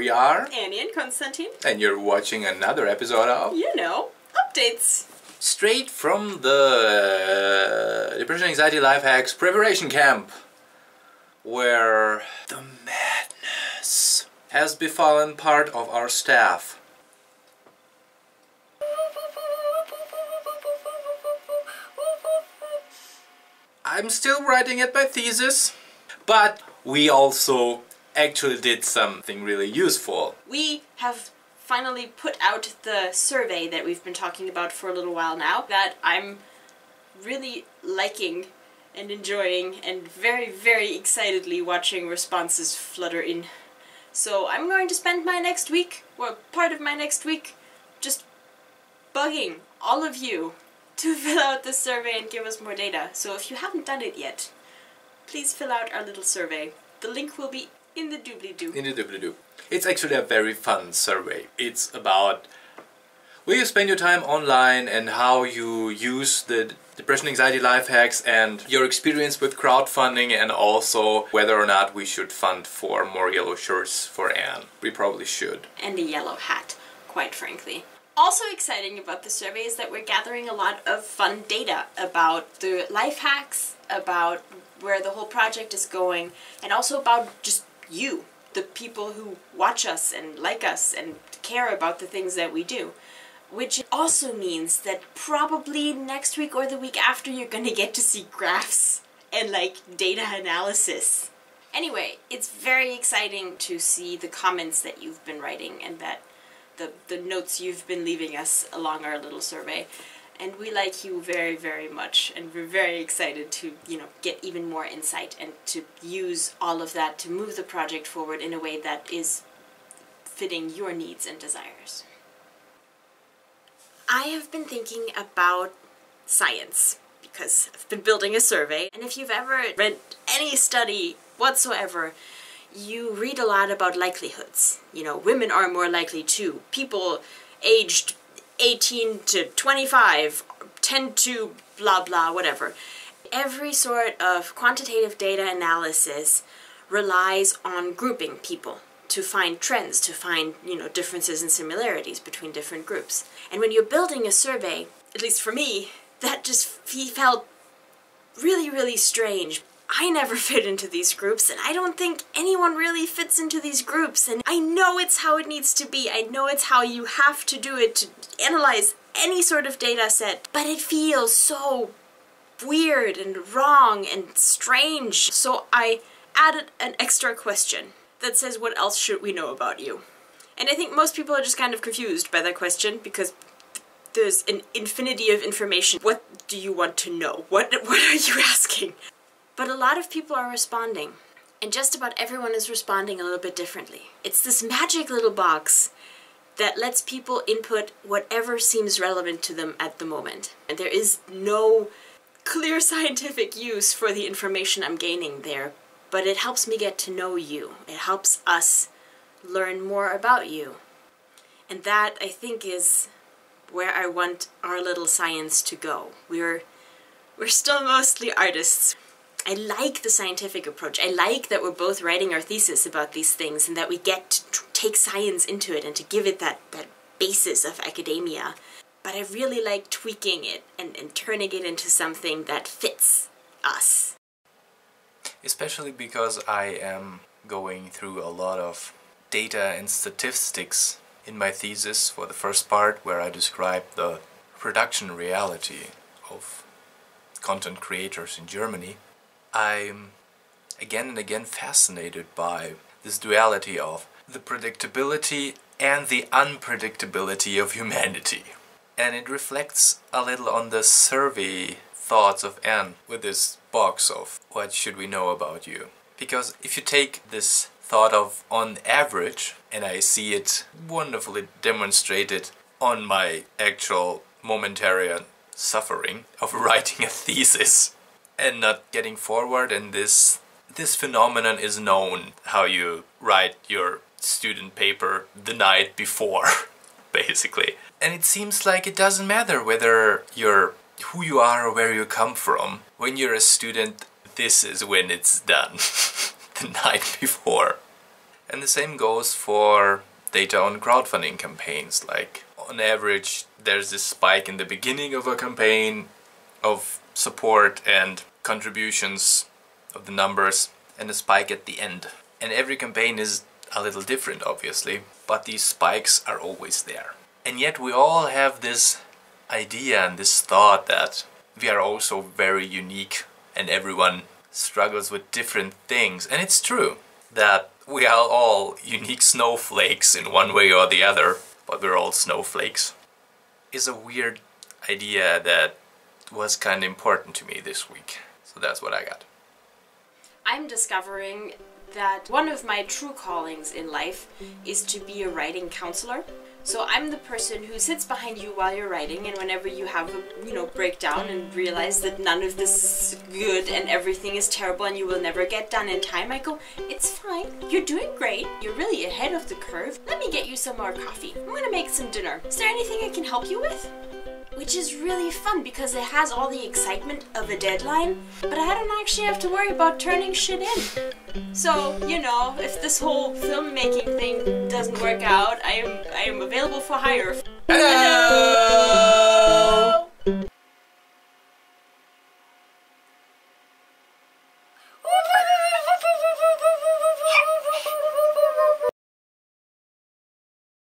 we are Annie and Konstantin. and you're watching another episode of Updates. Straight from the Depression Anxiety Life Hacks Preparation Camp, where the madness has befallen part of our staff. I'm still writing at my thesis, but we also actually did something really useful. We have finally put out the survey that we've been talking about for a little while now, that I'm really liking and enjoying and very, very excitedly watching responses flutter in. So I'm going to spend my next week, or part of my next week, just bugging all of you to fill out this survey and give us more data. So if you haven't done it yet, please fill out our little survey. The link will be in the doobly-doo. In the doobly-doo. It's actually a very fun survey. It's about where you spend your time online and how you use the Depression Anxiety Life Hacks and your experience with crowdfunding, and also whether or not we should fund for more yellow shirts for Anne. We probably should. And a yellow hat, quite frankly. Also exciting about the survey is that we're gathering a lot of fun data about the life hacks, about where the whole project is going, and also about just you, the people who watch us and like us and care about the things that we do. Which also means that probably next week or the week after you're gonna get to see graphs and data analysis. Anyway, it's very exciting to see the comments that you've been writing and that the notes you've been leaving us along our little survey. And we like you very, very much, and we're very excited to, get even more insight and to use all of that to move the project forward in a way that is fitting your needs and desires. I have been thinking about science because I've been building a survey, and if you've ever read any study whatsoever, you read a lot about likelihoods. Women are more likely to. People aged 18 to 25 tend to blah blah whatever. Every sort of quantitative data analysis relies on grouping people to find trends, to find, differences and similarities between different groups. And when you're building a survey, at least for me, that just felt really, really strange. I never fit into these groups, and I don't think anyone really fits into these groups, and I know it's how it needs to be. I know it's how you have to do it to analyze any sort of data set, but it feels so weird and wrong and strange. So I added an extra question that says, what else should we know about you? And I think most people are just kind of confused by that question because there's an infinity of information. What do you want to know? What are you asking? But a lot of people are responding, and just about everyone is responding a little bit differently. It's this magic little box that lets people input whatever seems relevant to them at the moment. And there is no clear scientific use for the information I'm gaining there, but it helps me get to know you. It helps us learn more about you. And that, I think, is where I want our little science to go. We're still mostly artists. I like the scientific approach. I like that we're both writing our thesis about these things and that we get to take science into it and to give it that basis of academia. But I really like tweaking it and turning it into something that fits us. Especially because I am going through a lot of data and statistics in my thesis for the first part, where I describe the production reality of content creators in Germany. I'm again and again fascinated by this duality of the predictability and the unpredictability of humanity. And it reflects a little on the survey thoughts of Anne with this box of what should we know about you. Because if you take this thought of on average, and I see it wonderfully demonstrated on my actual momentary suffering of writing a thesis and not getting forward, and this phenomenon is known, how you write your student paper the night before, basically. And it seems like it doesn't matter whether you're who you are or where you come from. When you're a student, this is when it's done, the night before. And the same goes for data on crowdfunding campaigns. Like, on average, there's this spike in the beginning of a campaign of support and contributions of the numbers, and a spike at the end. And every campaign is a little different, obviously, but these spikes are always there. And yet we all have this idea and this thought that we are also very unique and everyone struggles with different things. And it's true that we are all unique snowflakes in one way or the other, but we're all snowflakes. Is a weird idea that was kind of important to me this week. So that's what I got. I'm discovering that one of my true callings in life is to be a writing counselor. So I'm the person who sits behind you while you're writing, and whenever you have a breakdown and realize that none of this is good and everything is terrible and you will never get done in time, I go, it's fine, you're doing great, you're really ahead of the curve, let me get you some more coffee, I'm gonna make some dinner, is there anything I can help you with? Which is really fun because it has all the excitement of a deadline, but I don't actually have to worry about turning shit in. So, if this whole filmmaking thing doesn't work out, I am available for hire. Hello!